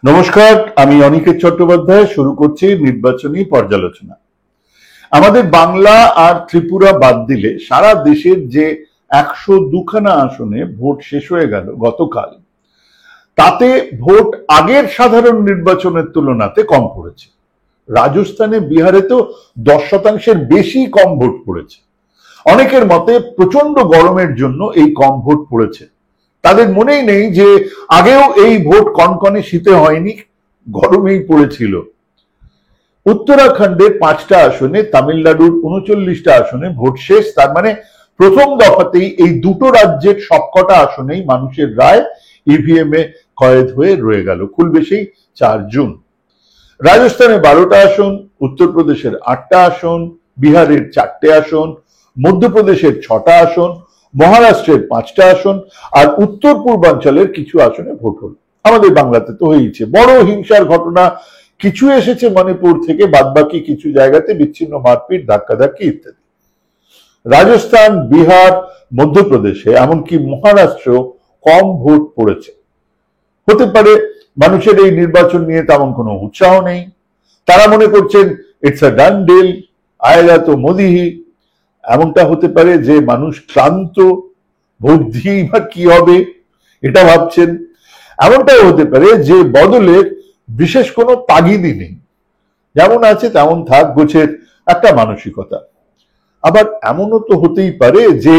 নমস্কার, আমি অনিকেত চট্টোপাধ্যায়। শুরু করছি নির্বাচনী পর্যালোচনা। আমাদের বাংলা আর ত্রিপুরা বাদ দিলে সারা দেশের যে 102খানা আসনে ভোট শেষ হয়ে গেল গতকাল, তাতে ভোট আগের সাধারণ নির্বাচনের তুলনাতে কম পড়েছে। রাজস্থানে, বিহারে তো 10% বেশি কম ভোট পড়েছে। অনেকের মতে প্রচন্ড গরমের জন্য এই কম ভোট পড়েছে। তাদের মনেই নেই যে আগেও এই ভোট কনকনে শীতে হয়নি, গরমেই পড়েছিল। উত্তরাখণ্ডের 5টা আসনে, তামিলনাড়ুর 39টা আসনে ভোট শেষ। তার মানে প্রথম দফাতেই এই দুটো রাজ্যের সবকটা আসনেই মানুষের রায় ইভিএম এ কয়েদ হয়ে রয়ে গেল। খুলবে সেই 4 জুন। রাজস্থানে 12টা আসন, উত্তরপ্রদেশের 8টা আসন, বিহারের 4টে আসন, মধ্যপ্রদেশের 6টা আসন, মহারাষ্ট্রের 5টা আসন আর উত্তর পূর্বাঞ্চলের কিছু আসনে ভোট হল। আমাদের বাংলাতে তো হয়েছে। বড় হিংসার ঘটনা কিছু এসেছে মণিপুর থেকে, বাদবাকি কিছু জায়গাতে বিচ্ছিন্ন মারপিট, ধাক্কাধাক্কি ইত্যাদি। রাজস্থান, বিহার, মধ্যপ্রদেশে এমনকি মহারাষ্ট্র কম ভোট পড়েছে। হতে পারে মানুষের এই নির্বাচন নিয়ে তেমন কোনো উৎসাহ নেই। তারা মনে করছেন ইটস আ ডান ডিল, আয়েগা তো মোদি হি। এমনটা হতে পারে যে মানুষ ক্লান্ত, ভোট দিয়েই বা কি হবে এটা ভাবছেন। এমনটাও হতে পারে যে বদলের বিশেষ কোনো তাগিদই নেই, যেমন আছে তেমন থাক গোছের একটা মানসিকতা। আবার এমনও তো হতেই পারে যে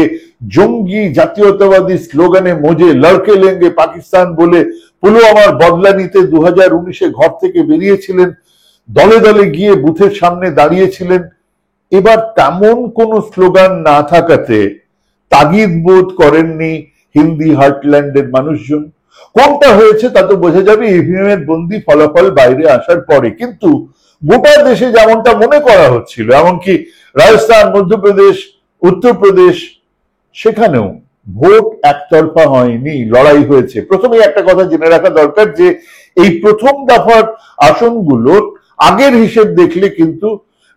জঙ্গি জাতীয়তাবাদী স্লোগানে মজে লড়কে লেঙ্গে পাকিস্তান বলে পুলওয়ামার বদলা নিতে 2019-এ ঘর থেকে বেরিয়েছিলেন, দলে দলে গিয়ে বুথের সামনে দাঁড়িয়েছিলেন। এবার তেমন কোন স্লোগান না থাকাতে তাগিদ বোধ করেননি হিন্দি হার্টল্যান্ডের মানুষজন। কোনটা হয়েছে তা তো বোঝা যাবে ইভিএম এর বন্দি ফলাফল বাইরে আসার পরে। কিন্তু গোটা দেশে যেমনটা মনে করা হচ্ছিল, এমনকি রাজস্থান, মধ্যপ্রদেশ, উত্তরপ্রদেশ, সেখানেও ভোট একতরফা হয়নি, লড়াই হয়েছে। প্রথমেই একটা কথা জেনে রাখা দরকার যে এই প্রথম দফার আসনগুলোর আগের হিসেব দেখলে কিন্তু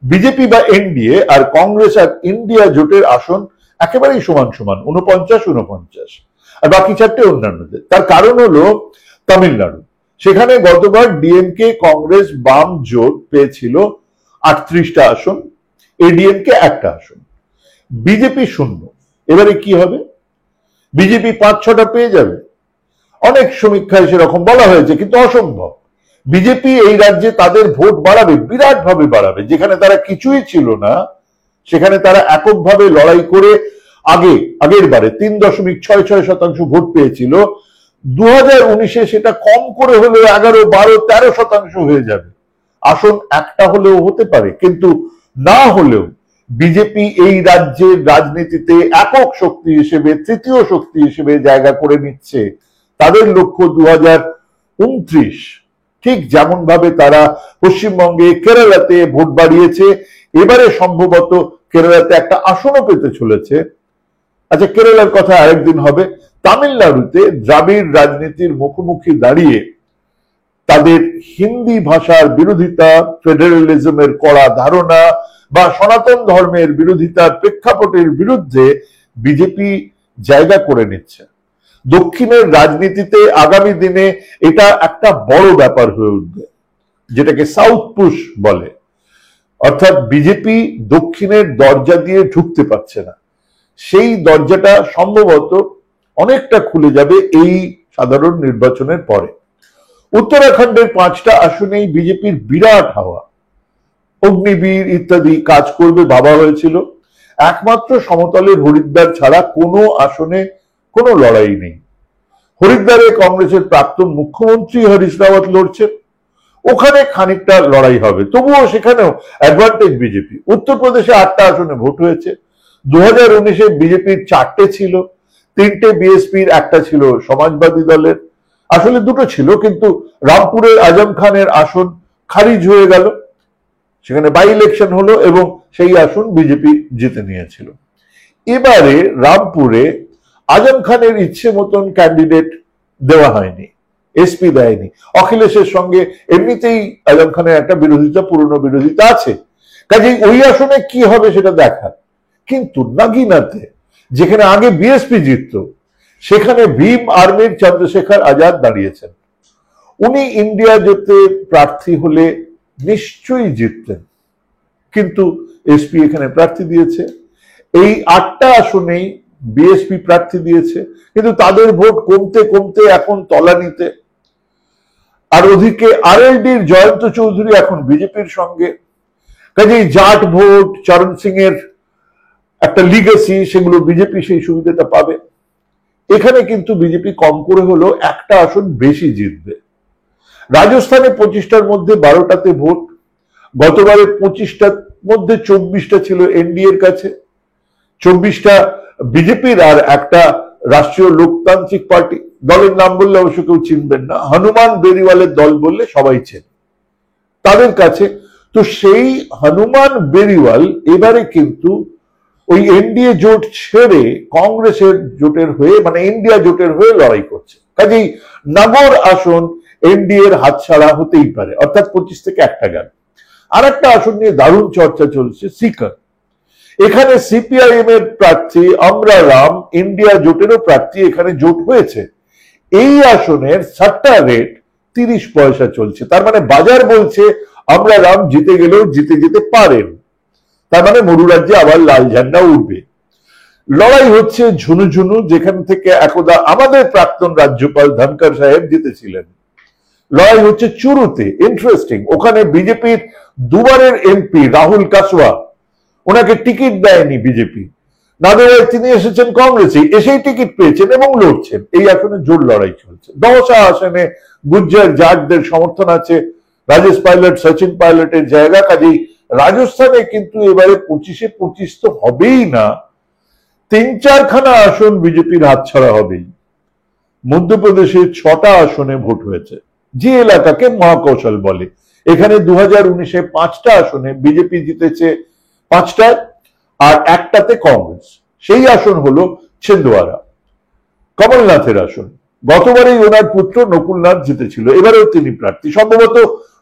বিজেপি বা এনডিএ আর কংগ্রেস আর ইন্ডিয়া জোটের আসন একেবারেই সমান সমান, 49-49, আর বাকি 4টে অন্যান্যদের। তার কারণ হলো তামিলনাড়ু। সেখানে গতবার ডিএমকে, কংগ্রেস, বাম জোট পেয়েছিল 38টা আসন, এডিএমকে 1টা আসন, বিজেপি 0। এবারে কি হবে? বিজেপি 5-6টা পেয়ে যাবে। অনেক সমীক্ষায় সেরকম বলা হয়েছে, কিন্তু অসম্ভব। বিজেপি এই রাজ্যে তাদের ভোট বাড়াবে, বিরাট ভাবে বাড়াবে। যেখানে তারা কিছুই ছিল না, সেখানে তারা এককভাবে লড়াই করে আগের বারে 3.66% ভোট পেয়েছিল। 2019-এ সেটা কম করে হলেও 11, 12, 13% হয়ে যাবে। আসন একটা হলেও হতে পারে, কিন্তু না হলেও বিজেপি এই রাজ্যের রাজনীতিতে একক শক্তি হিসেবে, তৃতীয় শক্তি হিসেবে জায়গা করে নিচ্ছে। তাদের লক্ষ্য 2029, ঠিক যেমন ভাবে তারা পশ্চিমবঙ্গে, কেরালাতে ভোট বাড়িয়েছে, এবারে সম্ভবত কেরালাতে একটা আসনও পেতে চলেছে। আচ্ছা, কেরালার কথা আরেকদিন হবে। তামিলনাড়ুতে দ্রাবিড় রাজনীতির মুখোমুখি দাঁড়িয়ে তাদের হিন্দি ভাষার বিরোধিতা, ফেডারেলিজমের কড়া ধারণা বা সনাতন ধর্মের বিরোধিতার প্রেক্ষাপটের বিরুদ্ধে বিজেপি জায়গা করে নিচ্ছে। দক্ষিণের রাজনীতিতে আগামী দিনে এটা একটা বড় ব্যাপার হয়ে উঠবে, যেটাকে সাউথ পুশ বলে। অর্থাৎ বিজেপি দক্ষিণের দরজা দিয়ে ঢুকতে পারছে না। সেই দরজাটা সম্ভবত অনেকটা খুলে যাবে এই সাধারণ নির্বাচনের পরে। উত্তরাখণ্ডের 5টা আসনেই বিজেপির বিরাট হাওয়া। অগ্নিবীর ইত্যাদি কাজ করবে ভাবা হয়েছিল। একমাত্র সমতলের হরিদ্বার ছাড়া কোনো আসনে কোনো লড়াই নেই। হরিদ্বারে কংগ্রেসের প্রাক্তন মুখ্যমন্ত্রী হরিশ রাওয়াত লড়ছেন, ওখানে খানিকটা লড়াই হবে, তবুও সেখানেও অ্যাডভান্টেজ বিজেপি। উত্তরপ্রদেশে 8টা আসনে ভোট হয়েছে। 2019-এ বিজেপির 4টে ছিল, 3টে বিএসপির, 1টা ছিল সমাজবাদী দলের। আসলে 2টো ছিল, কিন্তু রামপুরের আজম খানের আসন খারিজ হয়ে গেল। সেখানে বাই ইলেকশন হলো এবং সেই আসন বিজেপি জিতে নিয়েছিল। এবারে রামপুরে আজম খানের ইচ্ছে মতন ক্যান্ডিডেট দেওয়া হয়নি, এসপি দেয়নি। অখিলেশের সঙ্গে এমনিতেই আজম খানের একটা বিরোধিতা, পুরনো বিরোধিতা আছে। কাজেই ওই আসনে কি হবে সেটা দেখার। কিন্তু নাগিনাতে, যেখানে আগে বিএসপি জিতত, সেখানে ভীম আর্মির চন্দ্রশেখর আজাদ দাঁড়িয়েছেন। উনি ইন্ডিয়া জোটে প্রার্থী হলে নিশ্চয়ই জিততেন, কিন্তু এসপি এখানে প্রার্থী দিয়েছে। এই 8টা আসনেই বিএসপি প্রার্থী দিয়েছে, কিন্তু তাদের ভোট কমতে কমতে এখন তলানিতে। আর ওদিকে আরএলডির জয়ন্ত চৌধুরী এখন বিজেপির সঙ্গে, কাজেই জাট ভোট, চরণ সিং এর একটা লিগেসি, সেগুলো বিজেপি সেই সুবিধাটা পাবে। এখানে কিন্তু বিজেপি কম করে হলেও একটা আসন বেশি জিতবে। রাজস্থানে 25টার মধ্যে 12টাতে ভোট, গতবারে 25টার মধ্যে 24টা ছিল এনডিএর কাছে, 24টা বিজেপির, আর একটা রাষ্ট্রীয় লোকতান্ত্রিক পার্টি। দলের নাম বললে অবশ্য কেউ চিনবেন না, হনুমান বেরিওয়ালের দল বললে সবাই চেন তাদের কাছে। তো সেই হনুমান বেরিওয়াল এবারে কিন্তু ওই এনডিএ জোট ছেড়ে কংগ্রেসের জোটের হয়ে, মানে ইন্ডিয়া জোটের হয়ে লড়াই করছে। কাজেই নগর আসন এনডিএ এর হাতছাড়া হতেই পারে, অর্থাৎ 25 থেকে একটা গেল। আর একটা আসন নিয়ে দারুণ চর্চা চলছে, সিকার। এখানে সিপিআইএম এর প্রার্থী আমরা রাম, ইন্ডিয়া জোটেরও প্রার্থী এখানে জোট হয়েছে। এই আসনের সাট্টা রেট 30 পয়সা চলছে। তার মানে বাজার বলছে আমরা রাম জিতে গেলেও জিতে যেতে পারেন, তার মানে মরু রাজ্যে আবার লাল ঝান্ডা উঠবে। লড়াই হচ্ছে ঝুনুঝুনু, যেখান থেকে একদা আমাদের প্রাক্তন রাজ্যপাল ধনকর সাহেব জিতেছিলেন। লড়াই হচ্ছে চুরুতে, ইন্টারেস্টিং। ওখানে বিজেপির দুবারের এমপি রাহুল কাসওয়া, ওনাকে টিকিট দেয়নি বিজেপি, না দেওয়ায় তিনি এসেছেন কংগ্রেসে, এসেই টিকিট পেয়েছেন এবং লড়ছেন। এই আসনে জোর লড়াই চলছে। দহসা আসনে গুজ্জার জাটদের সমর্থন আছে, রাজেশ পাইলট, সচিন পাইলটের জায়গা। কাজেই রাজস্থানে কিন্তু এবারে 25-এ 25 তো হবেই না, 3-4 খানা আসন বিজেপির হাতছাড়া হবেই। মধ্যপ্রদেশে 6টা আসনে ভোট হয়েছে, যে এলাকাকে মহাকৌশল বলে। এখানে 2019-এ 5টা আসনে বিজেপি জিতেছে, 5টায়, আর একটাতে কংগ্রেস। সেই আসন হলো ছিন্দওয়ারা, কমলনাথের আসন। গতবারেই ওনার পুত্র নকুলনাথ জিতেছিল, এবারেও তিনি প্রার্থী। সম্ভবত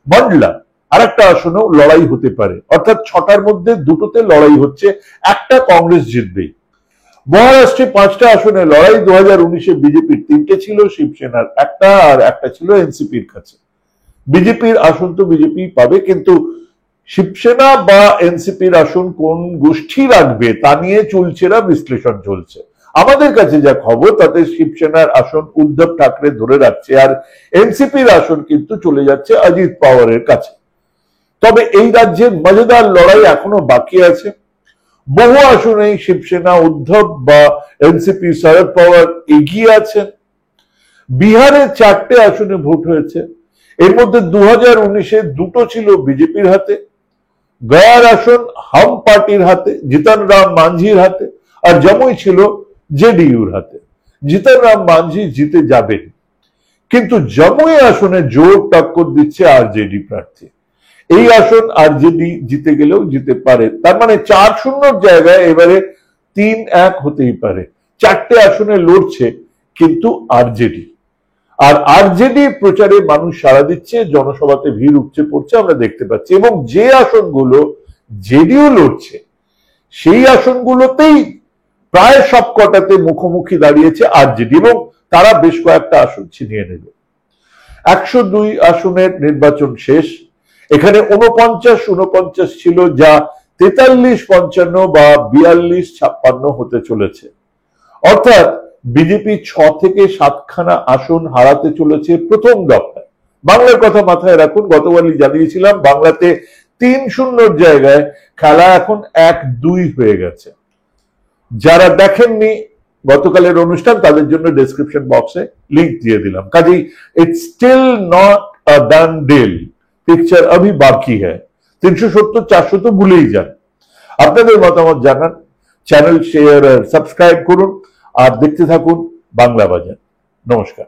মন্ডলা আর একটা আসনেও লড়াই হতে পারে, অর্থাৎ 6টার মধ্যে 2টোতে লড়াই হচ্ছে, একটা কংগ্রেস জিতবেই। মহারাষ্ট্রে 5টা আসনে লড়াই। 2019-এ বিজেপির 3টে ছিল, শিবসেনার একটা, আর একটা ছিল এনসিপির কাছে। বিজেপির আসন তো বিজেপি পাবে, কিন্তু শিবসেনা বা এনসিপির আসন কোন গোষ্ঠী রাখবে তা নিয়ে চুলচেরা বিশ্লেষণ চলছে। আমাদের কাছে যা খবর, তাতে শিবসেনার আসন উদ্ধব ঠাকরে ধরে রাখছে, আর এনসিপির আসন কিন্তু চলে যাচ্ছে অজিত পাওয়ারের কাছে। তবে এই রাজ্যের মজাদার লড়াই এখনো বাকি আছে। বহু আসনেই শিবসেনা, উদ্ধব বা এনসিপি, শরদ পাওয়ার এগিয়ে আছেন। বিহারে 4টে আসনে ভোট হয়েছে, এর মধ্যে 2019-এ 2টো ছিল বিজেপির হাতে, গয়ার আসন হাম পার্টির হাতে, জিতন রাম মাঞ্ঝির হাতে, আর জমুই ছিল জেডিইউর হাতে। জিতন রাম মাঞ্ঝি জিতে যাবেন, কিন্তু জমুই আসনে জোর টক্কর দিচ্ছে আরজেডি প্রার্থী। এই আসন আরজেডি জিতে গেলেও জিতে পারে, তার মানে 4-0 জায়গায় এবারে 3-1 হতেই পারে। 4টে আসনে লড়ছে কিন্তু আরজেডি, আর আরজেডি প্রচারে মানুষ সাড়া দিচ্ছে, জনসভাতে ভিড় উপচে পড়ছে, আমরা দেখতে পাচ্ছি। এবং যে আসনগুলো জেডিইউ লড়ছে, সেই আসনগুলোতেই প্রায় সব কটাতে মুখোমুখি দাঁড়িয়েছে আরজেডি, এবং তারা বেশ কয়েকটা আসন ছিনিয়ে নেবে। 102 আসনের নির্বাচন শেষ। এখানে 49-49 ছিল, যা 43-55 বা 42-56 হতে চলেছে। অর্থাৎ বিজেপি 6 থেকে 7 খানা আসন হারাতে চলেছে প্রথম দফায়। বাংলার কথা মাথায় রাখুন, গতবারই জানিয়েছিলাম বাংলাতে 3-0 জায়গায় খেলা এখন 1-2 হয়ে গেছে। যারা দেখেননি গতকালের অনুষ্ঠান, তাদের জন্য ডেসক্রিপশন বক্সে লিংক দিয়ে দিলাম। কাজেই it's still not a done deal, picture अभी বাকি হ্যায়। 370-400 তো ভুলেই যান। আপনাদের মতামত জানান, চ্যানেল শেয়ার আর সাবস্ক্রাইব করুন, আর দেখতে থাকুন বাংলা বাজার। নমস্কার।